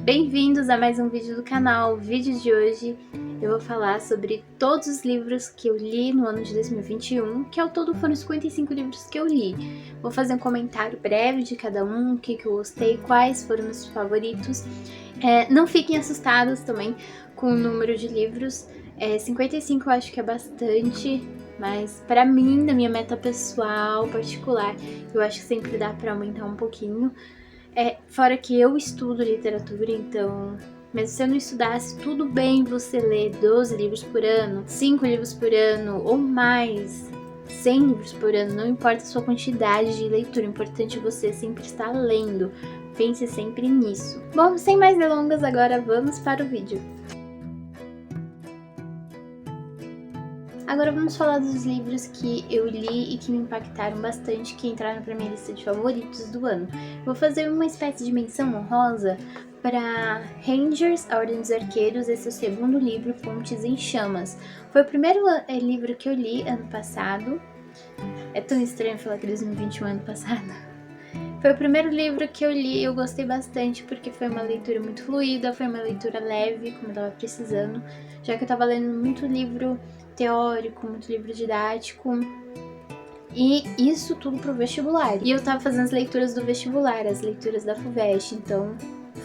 Bem-vindos a mais um vídeo do canal. O vídeo de hoje eu vou falar sobre todos os livros que eu li no ano de 2021, que ao todo foram 55 livros que eu li. Vou fazer um comentário breve de cada um, o que eu gostei, quais foram meus favoritos. Não fiquem assustados também com o número de livros, 55 eu acho que é bastante, mas pra mim, na minha meta pessoal, particular, eu acho que sempre dá pra aumentar um pouquinho. Fora que eu estudo literatura, então, mesmo se eu não estudasse, tudo bem você ler 12 livros por ano, 5 livros por ano ou mais, 100 livros por ano, não importa a sua quantidade de leitura, o importante é você sempre estar lendo. Pense sempre nisso. Bom, sem mais delongas, agora vamos para o vídeo. Agora vamos falar dos livros que eu li e que me impactaram bastante, que entraram para minha lista de favoritos do ano. Vou fazer uma espécie de menção honrosa para Rangers, A Ordem dos Arqueiros, esse é o segundo livro, Pontes em Chamas. Foi o primeiro livro que eu li ano passado. É tão estranho falar que 2021 ano passado. Foi o primeiro livro que eu li e eu gostei bastante porque foi uma leitura muito fluida, foi uma leitura leve, como eu tava precisando, já que eu tava lendo muito livro teórico, muito livro didático, e isso tudo pro vestibular. E eu tava fazendo as leituras do vestibular, as leituras da FUVEST, então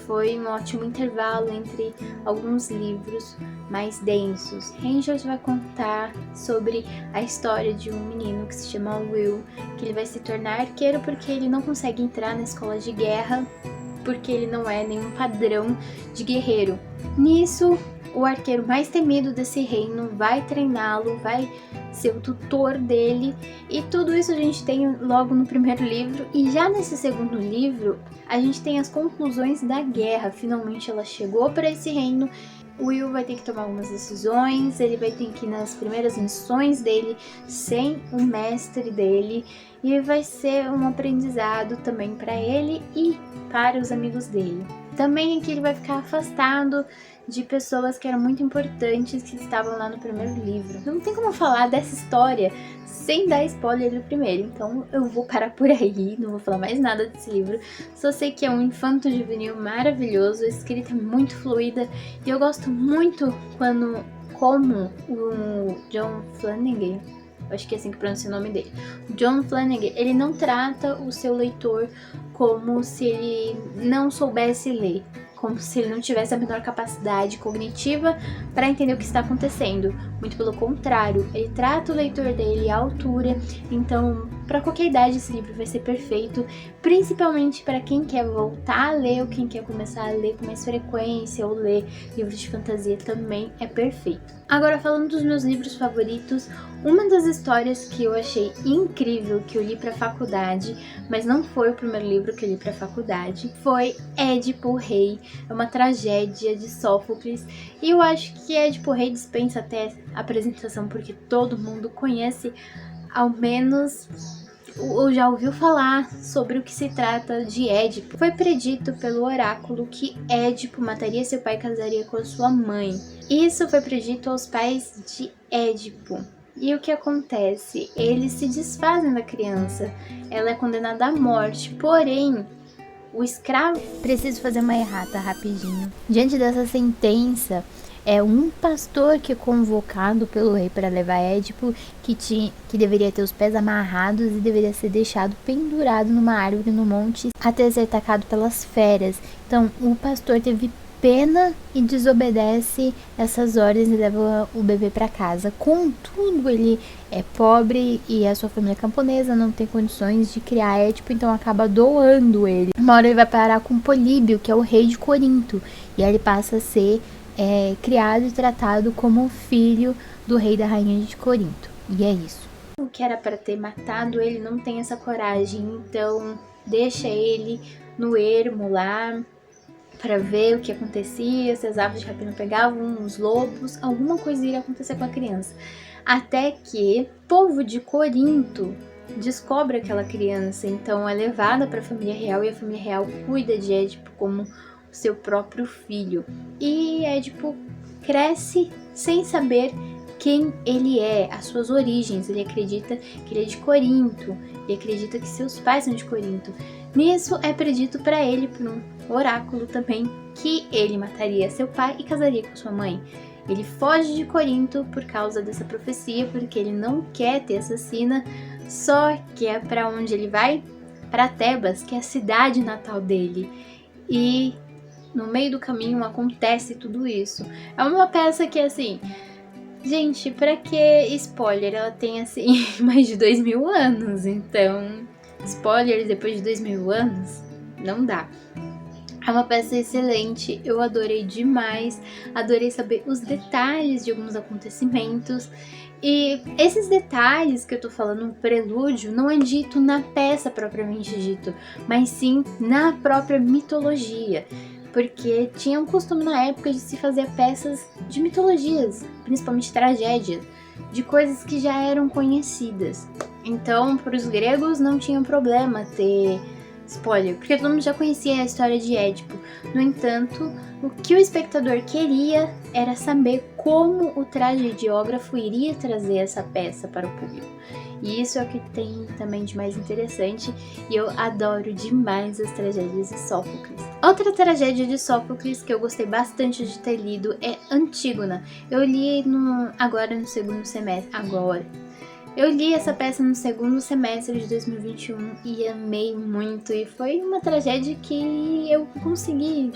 foi um ótimo intervalo entre alguns livros mais densos. Rangers vai contar sobre a história de um menino que se chama Will, que ele vai se tornar arqueiro porque ele não consegue entrar na escola de guerra, porque ele não é nenhum padrão de guerreiro. Nisso, o arqueiro mais temido desse reino vai treiná-lo, vai ser o tutor dele, e tudo isso a gente tem logo no primeiro livro. E já nesse segundo livro a gente tem as conclusões da guerra. Finalmente ela chegou para esse reino. O Will vai ter que tomar algumas decisões, ele vai ter que ir nas primeiras missões dele sem o mestre dele, e vai ser um aprendizado também para ele e para os amigos dele. Também aqui ele vai ficar afastado de pessoas que eram muito importantes, que estavam lá no primeiro livro. Não tem como falar dessa história sem dar spoiler do primeiro, então eu vou parar por aí, não vou falar mais nada desse livro. Só sei que é um infanto-juvenil maravilhoso, a escrita é muito fluida, e eu gosto muito como o John Flanagan, acho que é assim que pronuncia o nome dele, John Flanagan, ele não trata o seu leitor como se ele não soubesse ler, como se ele não tivesse a menor capacidade cognitiva para entender o que está acontecendo. Muito pelo contrário, ele trata o leitor dele à altura. Então, para qualquer idade esse livro vai ser perfeito, principalmente para quem quer voltar a ler ou quem quer começar a ler com mais frequência ou ler livros de fantasia também é perfeito. Agora, falando dos meus livros favoritos, uma das histórias que eu achei incrível, que eu li para faculdade, mas não foi o primeiro livro que eu li para faculdade, foi Édipo Rei. É uma tragédia de Sófocles, e eu acho que Édipo Rei dispensa até apresentação, porque todo mundo conhece, ao menos, ou já ouviu falar sobre o que se trata de Édipo. Foi predito pelo oráculo que Édipo mataria seu pai e casaria com a sua mãe. Isso foi predito aos pais de Édipo. E o que acontece? Eles se desfazem da criança. Ela é condenada à morte, porém o escravo... Preciso fazer uma errata rapidinho. Diante dessa sentença, um pastor que é convocado pelo rei para levar Édipo, que deveria ter os pés amarrados e deveria ser deixado pendurado numa árvore no monte até ser atacado pelas feras. Então, o pastor teve pena e desobedece essas ordens e leva o bebê para casa. Contudo, ele é pobre e a sua família é camponesa, não tem condições de criar Édipo, então acaba doando ele. Uma hora ele vai parar com Políbio, que é o rei de Corinto, e aí ele passa a ser criado e tratado como filho do rei e da rainha de Corinto. E é isso. O que era para ter matado ele não tem essa coragem, então deixa ele no ermo lá para ver o que acontecia, se as aves de rapina pegavam, os lobos, alguma coisa iria acontecer com a criança. Até que o povo de Corinto descobre aquela criança, então é levada para a família real, e a família real cuida de Édipo como seu próprio filho. E Édipo cresce sem saber quem ele é, as suas origens. Ele acredita que ele é de Corinto, ele acredita que seus pais são de Corinto. Nisso é predito para ele por um oráculo também que ele mataria seu pai e casaria com sua mãe. Ele foge de Corinto por causa dessa profecia, porque ele não quer ter assassina, só que é para onde ele vai? Para Tebas, que é a cidade natal dele. E no meio do caminho acontece tudo isso. É uma peça que, assim, gente, pra que spoiler? Ela tem, assim, mais de 2000 anos, então spoilers depois de 2000 anos não dá. É uma peça excelente, eu adorei demais, adorei saber os detalhes de alguns acontecimentos. E esses detalhes que eu tô falando no prelúdio não é dito na peça propriamente dito, mas sim na própria mitologia. Porque tinha um costume na época de se fazer peças de mitologias, principalmente tragédias, de coisas que já eram conhecidas. Então, para os gregos não tinha problema ter spoiler, porque todo mundo já conhecia a história de Édipo. No entanto, o que o espectador queria era saber como o tragediógrafo iria trazer essa peça para o público. E isso é o que tem também de mais interessante, e eu adoro demais as tragédias de Sófocles. Outra tragédia de Sófocles que eu gostei bastante de ter lido é Antígona. Eu li agora no segundo semestre. Eu li essa peça no segundo semestre de 2021 e amei muito, e foi uma tragédia que eu consegui,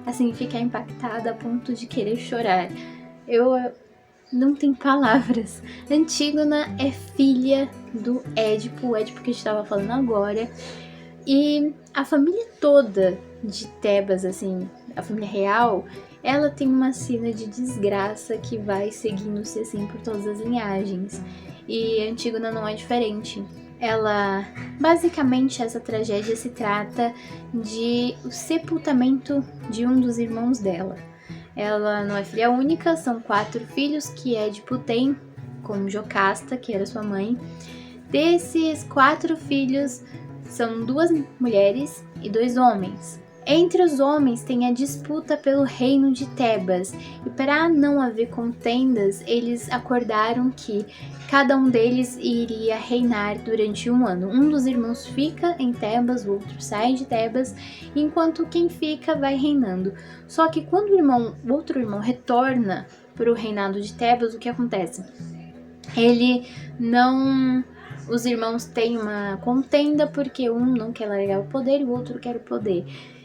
assim, ficar impactada a ponto de querer chorar. Eu não tenho palavras. Antígona é filha do Édipo, o Édipo que a gente estava falando agora, e a família toda de Tebas, assim, a família real, ela tem uma sina de desgraça que vai seguindo-se assim por todas as linhagens. E Antígona não é diferente. Basicamente, essa tragédia se trata de o sepultamento de um dos irmãos dela. Ela não é filha única, são 4 filhos que Édipo tem, como Jocasta, que era sua mãe. Desses 4 filhos, são 2 mulheres e 2 homens. Entre os homens tem a disputa pelo reino de Tebas, e para não haver contendas, eles acordaram que cada um deles iria reinar durante 1 ano. Um dos irmãos fica em Tebas, o outro sai de Tebas, enquanto quem fica vai reinando. Só que quando o outro irmão retorna para o reinado de Tebas, o que acontece? Os irmãos têm uma contenda porque um não quer largar o poder e o outro quer o poder.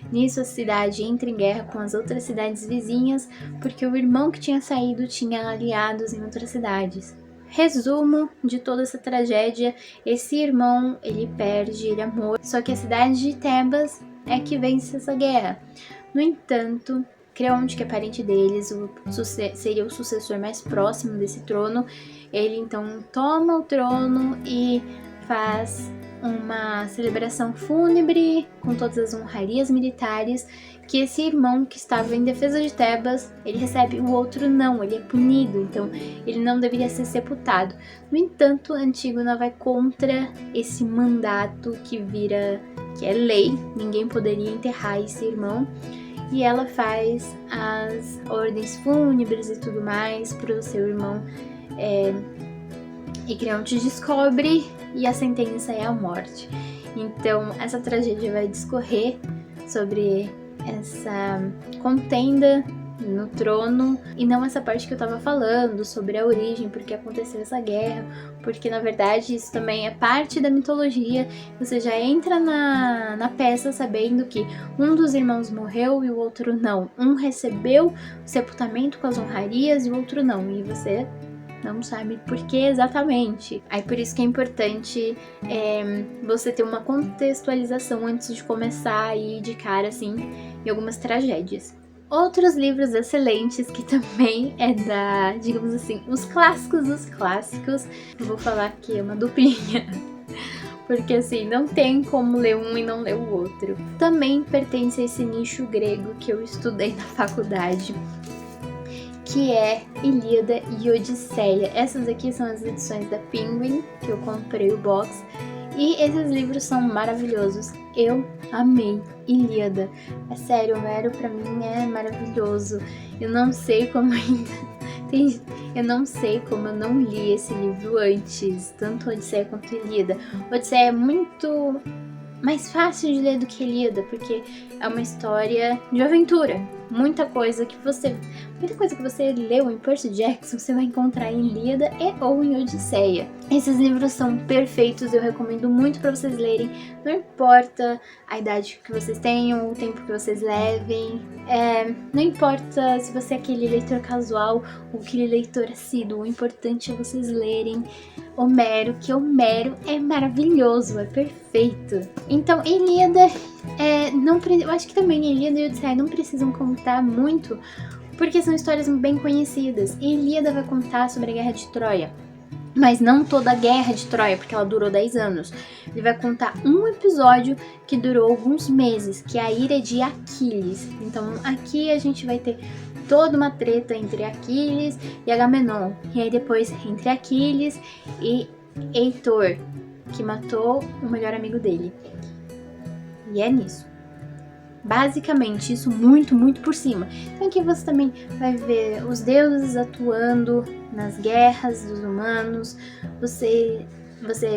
Nisso a cidade entra em guerra com as outras cidades vizinhas porque o irmão que tinha saído tinha aliados em outras cidades. Resumo de toda essa tragédia: esse irmão, ele perde, ele é morto, só que a cidade de Tebas é que vence essa guerra. No entanto, Creonte, que é parente deles, seria o sucessor mais próximo desse trono. Ele então toma o trono e faz uma celebração fúnebre com todas as honrarias militares, que esse irmão que estava em defesa de Tebas, ele recebe, o outro não, ele é punido, então ele não deveria ser sepultado. No entanto, Antígona vai contra esse mandato que é lei, ninguém poderia enterrar esse irmão, e ela faz as ordens fúnebres e tudo mais para o seu irmão, e Creonte descobre, e a sentença é a morte. Então essa tragédia vai discorrer sobre essa contenda no trono, e não essa parte que eu tava falando sobre a origem, porque aconteceu essa guerra, porque na verdade isso também é parte da mitologia. Você já entra na peça sabendo que um dos irmãos morreu e o outro não, um recebeu o sepultamento com as honrarias e o outro não, e você não sabe por que exatamente. Aí por isso que é importante você ter uma contextualização antes de começar a ir de cara assim em algumas tragédias. Outros livros excelentes que também é digamos assim, os clássicos dos clássicos. Eu vou falar que é uma duplinha, porque assim, não tem como ler um e não ler o outro. Também pertence a esse nicho grego que eu estudei na faculdade, que é Ilíada e Odisseia. Essas aqui são as edições da Penguin, que eu comprei o box, e esses livros são maravilhosos. Eu amei Ilíada. É sério, Homero pra mim é maravilhoso. Eu não sei como eu não sei como eu não li esse livro antes, tanto Odisseia quanto Ilíada. Odisseia é muito mais fácil de ler do que Ilíada, porque é uma história de aventura. Muita coisa que você leu em Percy Jackson, você vai encontrar em Ilíada e ou em Odisseia. Esses livros são perfeitos, eu recomendo muito para vocês lerem. Não importa a idade que vocês tenham, o tempo que vocês levem. Não importa se você é aquele leitor casual ou aquele leitor assíduo. O importante é vocês lerem Homero, que Homero é maravilhoso, é perfeito. Então, Ilíada, eu acho que também Ilíada e Odisseia não precisam contar muito, porque são histórias bem conhecidas. Ilíada vai contar sobre a Guerra de Troia, mas não toda a Guerra de Troia, porque ela durou 10 anos. Ele vai contar um episódio que durou alguns meses, que é a ira de Aquiles. Então aqui a gente vai ter toda uma treta entre Aquiles e Agamenon. E aí depois entre Aquiles e Heitor, que matou o melhor amigo dele. E é nisso. Basicamente, isso muito, muito por cima. Então aqui você também vai ver os deuses atuando nas guerras dos humanos. Você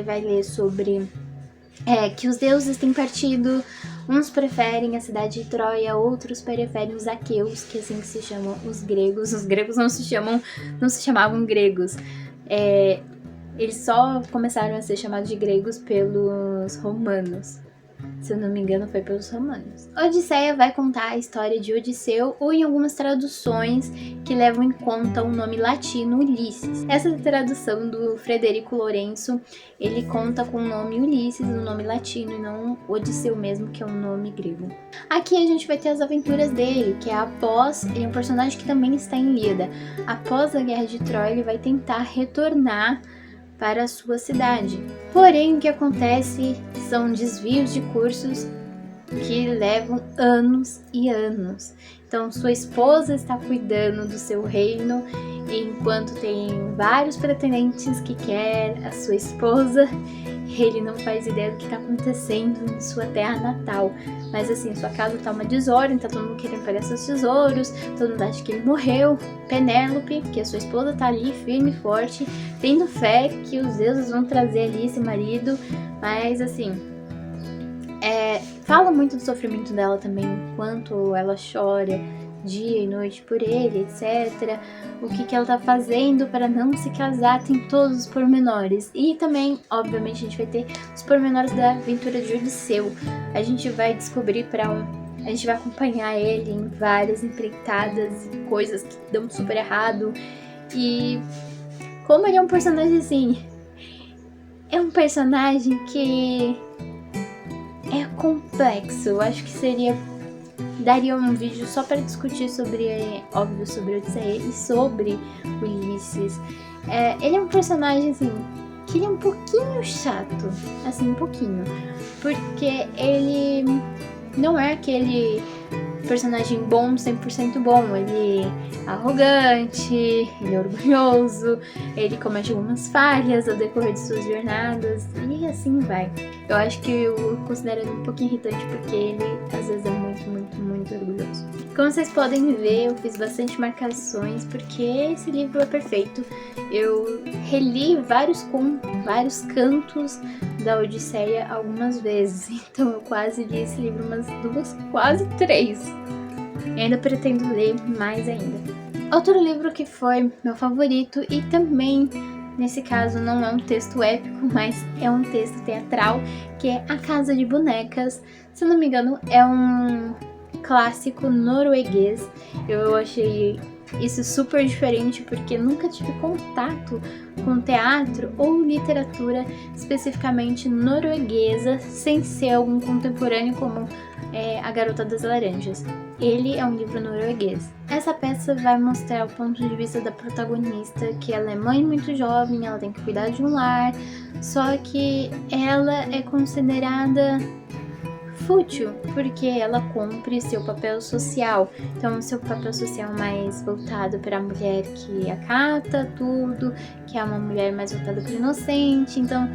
vai ler sobre que os deuses têm partido. Uns preferem a cidade de Troia, outros preferem os aqueus, que é assim que se chamam os gregos. Os gregos não se chamavam gregos. Eles só começaram a ser chamados de gregos pelos romanos. Se eu não me engano, foi pelos romanos. Odisseia vai contar a história de Odisseu, ou em algumas traduções que levam em conta o nome latino Ulisses. Essa tradução do Frederico Lourenço, ele conta com o nome Ulisses, o nome latino, e não Odisseu mesmo, que é um nome grego. Aqui a gente vai ter as aventuras dele, que é ele é um personagem que também está em Ilíada. Após a Guerra de Troia, ele vai tentar retornar para a sua cidade. Porém, o que acontece são desvios de cursos que levam anos e anos. Então, sua esposa está cuidando do seu reino, e enquanto tem vários pretendentes que quer a sua esposa, ele não faz ideia do que está acontecendo em sua terra natal. Mas assim, sua casa tá uma desordem, tá todo mundo querendo pegar seus tesouros, todo mundo acha que ele morreu. Penélope, que a sua esposa tá ali firme e forte, tendo fé que os deuses vão trazer ali esse marido. Mas assim, fala muito do sofrimento dela também, enquanto ela chora dia e noite por ele, etc. O que ela tá fazendo para não se casar, tem todos os pormenores. E também, obviamente, a gente vai ter os pormenores da aventura de Odisseu. A gente vai descobrir a gente vai acompanhar ele em várias empreitadas e coisas que dão super errado. E como ele é um personagem assim, é um personagem que é complexo. Eu acho que daria um vídeo só para discutir sobre Odisseia e sobre Ulisses. Ele é um personagem assim, que ele é um pouquinho chato, assim, um pouquinho, porque ele não é aquele personagem bom, 100% bom. Ele é arrogante, ele é orgulhoso, ele comete algumas falhas ao decorrer de suas jornadas, e assim vai. Eu acho que eu considero ele um pouquinho irritante, porque ele às vezes é muito, muito, muito orgulhoso. Como vocês podem ver, eu fiz bastante marcações, porque esse livro é perfeito. Eu reli vários cantos da Odisseia algumas vezes, então eu quase li esse livro umas 2, quase 3. E ainda pretendo ler mais ainda. Outro livro que foi meu favorito, e também nesse caso não é um texto épico, mas é um texto teatral, que é A Casa de Bonecas. Se eu não me engano, é um clássico norueguês. Eu achei isso super diferente, porque nunca tive contato com teatro ou literatura especificamente norueguesa, sem ser algum contemporâneo como A Garota das Laranjas. Ele é um livro norueguês. Essa peça vai mostrar o ponto de vista da protagonista, que ela é mãe muito jovem, ela tem que cuidar de um lar, só que ela é considerada fútil, porque ela cumpre seu papel social. Então, seu papel social mais voltado para a mulher que acata tudo, que é uma mulher mais voltada para o inocente. Então,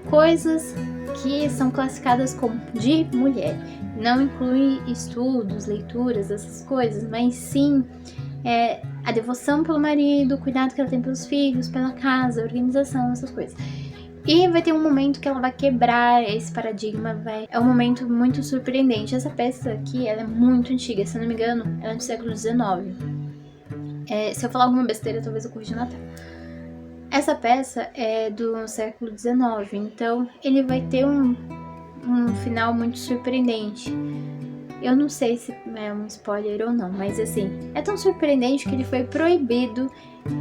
coisas que são classificadas como de mulher. Não inclui estudos, leituras, essas coisas, mas sim a devoção pelo marido, o cuidado que ela tem pelos filhos, pela casa, a organização, essas coisas. E vai ter um momento que ela vai quebrar esse paradigma, é um momento muito surpreendente. Essa peça aqui, ela é muito antiga, se eu não me engano, ela é do século XIX. Se eu falar alguma besteira, talvez eu corrija na tela. Essa peça é do século XIX, então ele vai ter um final muito surpreendente. Eu não sei se é um spoiler ou não, mas assim, é tão surpreendente que ele foi proibido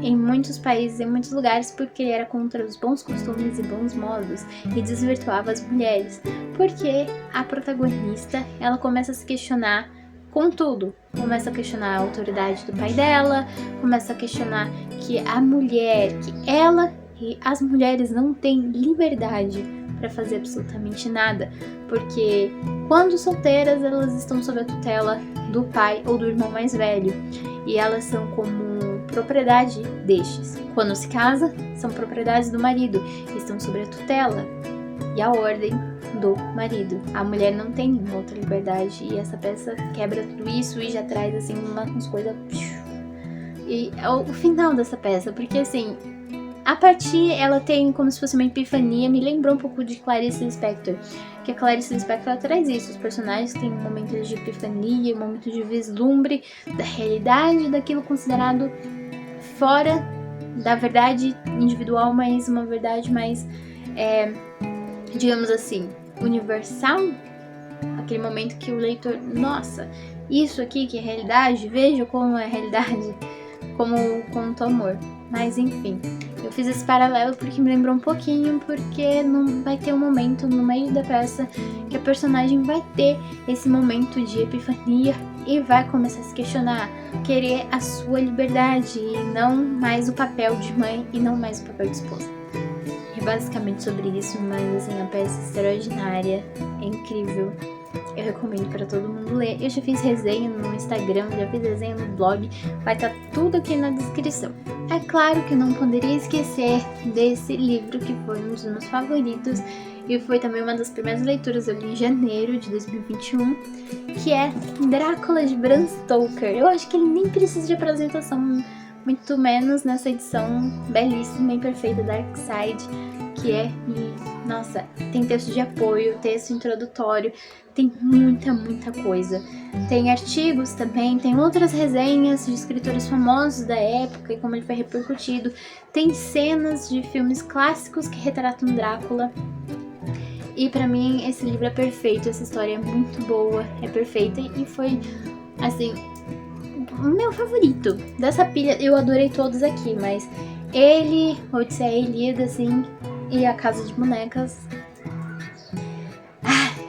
em muitos países, em muitos lugares, porque ele era contra os bons costumes e bons modos e desvirtuava as mulheres. Porque a protagonista, ela começa a se questionar com tudo. Começa a questionar a autoridade do pai dela, começa a questionar que a mulher, que ela e as mulheres não têm liberdade para fazer absolutamente nada, porque quando solteiras elas estão sob a tutela do pai ou do irmão mais velho e elas são como propriedade destes. Quando se casa, são propriedades do marido, estão sob a tutela e a ordem do marido. A mulher não tem nenhuma outra liberdade e essa peça quebra tudo isso e já traz assim umas coisas. E é o final dessa peça, porque assim, a partir ela tem como se fosse uma epifania, me lembrou um pouco de Clarice Lispector, que a Clarice Lispector ela traz isso, os personagens têm momentos de epifania, momentos de vislumbre da realidade, daquilo considerado fora da verdade individual, mas uma verdade mais, digamos assim, universal. Aquele momento que o leitor, nossa, isso aqui que é realidade, veja como é realidade, como conto amor. Mas enfim, eu fiz esse paralelo porque me lembrou um pouquinho, porque não vai ter um momento no meio da peça que a personagem vai ter esse momento de epifania e vai começar a se questionar, querer a sua liberdade e não mais o papel de mãe e não mais o papel de esposa. É basicamente sobre isso, mas assim, a peça é extraordinária, é incrível. Eu recomendo para todo mundo ler. Eu já fiz resenha no Instagram, já fiz resenha no blog, vai estar tudo aqui na descrição. É claro que eu não poderia esquecer desse livro que foi um dos meus favoritos e foi também uma das primeiras leituras eu li em janeiro de 2021, que é Drácula de Bram Stoker. Eu acho que ele nem precisa de apresentação, muito menos nessa edição belíssima e perfeita da Darkside, que é, nossa, tem texto de apoio, texto introdutório, tem muita coisa. Tem artigos também, tem outras resenhas de escritores famosos da época e como ele foi repercutido. Tem cenas de filmes clássicos que retratam Drácula. E pra mim esse livro é perfeito, essa história é muito boa, é perfeita e foi, assim, o meu favorito dessa pilha. Eu adorei todos aqui, mas ele, Odisseia e Ilíada, assim, e A Casa de Bonecas,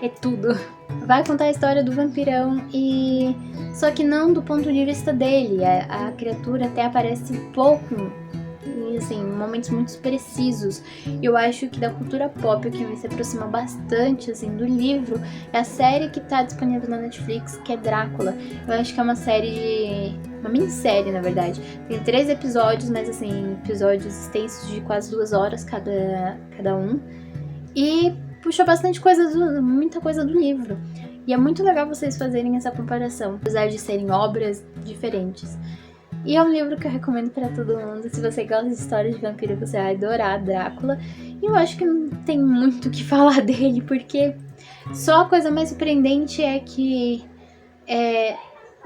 é tudo. Vai contar a história do vampirão e só que não do ponto de vista dele. A criatura até aparece pouco e assim, momentos muito precisos. Eu acho que da cultura pop o que me se aproxima bastante assim do livro é a série que tá disponível na Netflix, que é Drácula. Eu acho que é uma série uma minissérie, na verdade. Tem 3 episódios, mas assim, episódios extensos de quase 2 horas cada um. E puxou bastante coisa, muita coisa do livro. E é muito legal vocês fazerem essa comparação, apesar de serem obras diferentes. E é um livro que eu recomendo pra todo mundo. Se você gosta de história de vampiro, você vai adorar Drácula. E eu acho que não tem muito o que falar dele, porque só a coisa mais surpreendente é que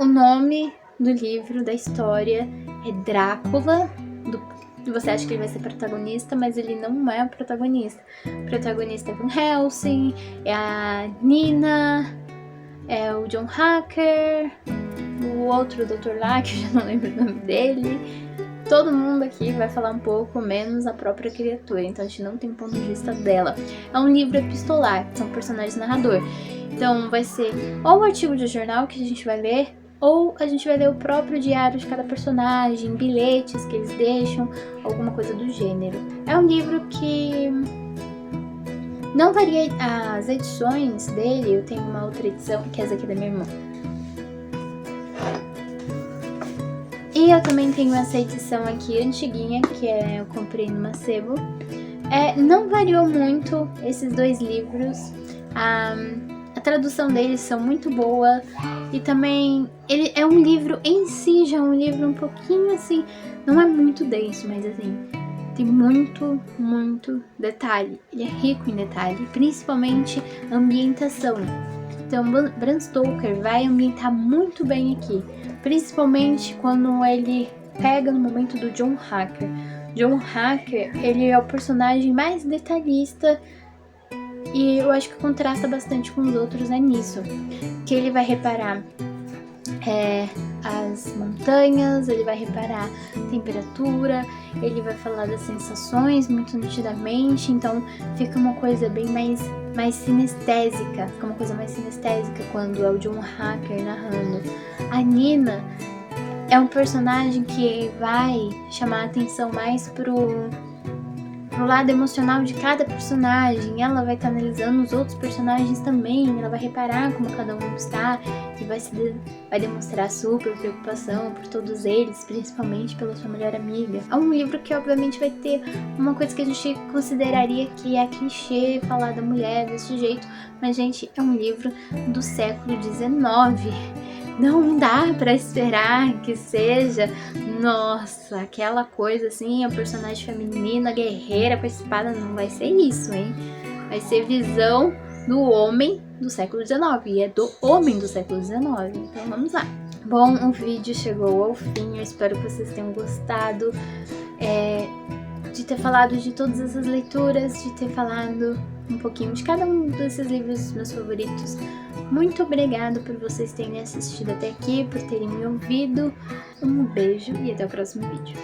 o nome do livro, da história, é Drácula. Você acha que ele vai ser protagonista, mas ele não é o protagonista. O protagonista é Van Helsing, é a Nina, é o John Hacker, o outro doutor lá, que eu já não lembro o nome dele. Todo mundo aqui vai falar um pouco, menos a própria criatura, então a gente não tem ponto de vista dela. É um livro epistolar, são personagens narrador. Então vai ser ou o artigo de jornal que a gente vai ler, ou a gente vai ler o próprio diário de cada personagem, bilhetes que eles deixam, alguma coisa do gênero. É um livro que não varia as edições dele. Eu tenho uma outra edição, que é essa aqui da minha irmã. E eu também tenho essa edição aqui, antiguinha, que eu comprei no Macebo. Não variou muito esses 2 livros. A tradução deles são muito boa. E também, ele é um livro em si, já é um livro um pouquinho assim, não é muito denso, mas assim, tem muito, muito detalhe. Ele é rico em detalhe, principalmente ambientação. Então, Bram Stoker vai ambientar muito bem aqui, principalmente quando ele pega no momento do John Hacker. John Hacker, ele é o personagem mais detalhista e eu acho que contrasta bastante com os outros nisso, que ele vai reparar as montanhas, ele vai reparar a temperatura, ele vai falar das sensações muito nitidamente, então fica uma coisa bem mais sinestésica, fica uma coisa mais sinestésica quando é o John Hacker narrando. A Nina é um personagem que vai chamar a atenção mais pro lado emocional de cada personagem. Ela vai estar analisando os outros personagens também, ela vai reparar como cada um está e vai demonstrar super preocupação por todos eles, principalmente pela sua melhor amiga. É um livro que obviamente vai ter uma coisa que a gente consideraria que é clichê falar da mulher desse jeito, mas gente, é um livro do século XIX. Não dá pra esperar que seja, nossa, aquela coisa assim, a personagem feminina, guerreira com a espada, não vai ser isso, hein? Vai ser visão do homem do século XIX, e é do homem do século XIX, então vamos lá. Bom, o vídeo chegou ao fim, eu espero que vocês tenham gostado de ter falado de todas essas leituras, de ter falado um pouquinho de cada um desses livros meus favoritos. Muito obrigado por vocês terem assistido até aqui, por terem me ouvido. Um beijo e até o próximo vídeo.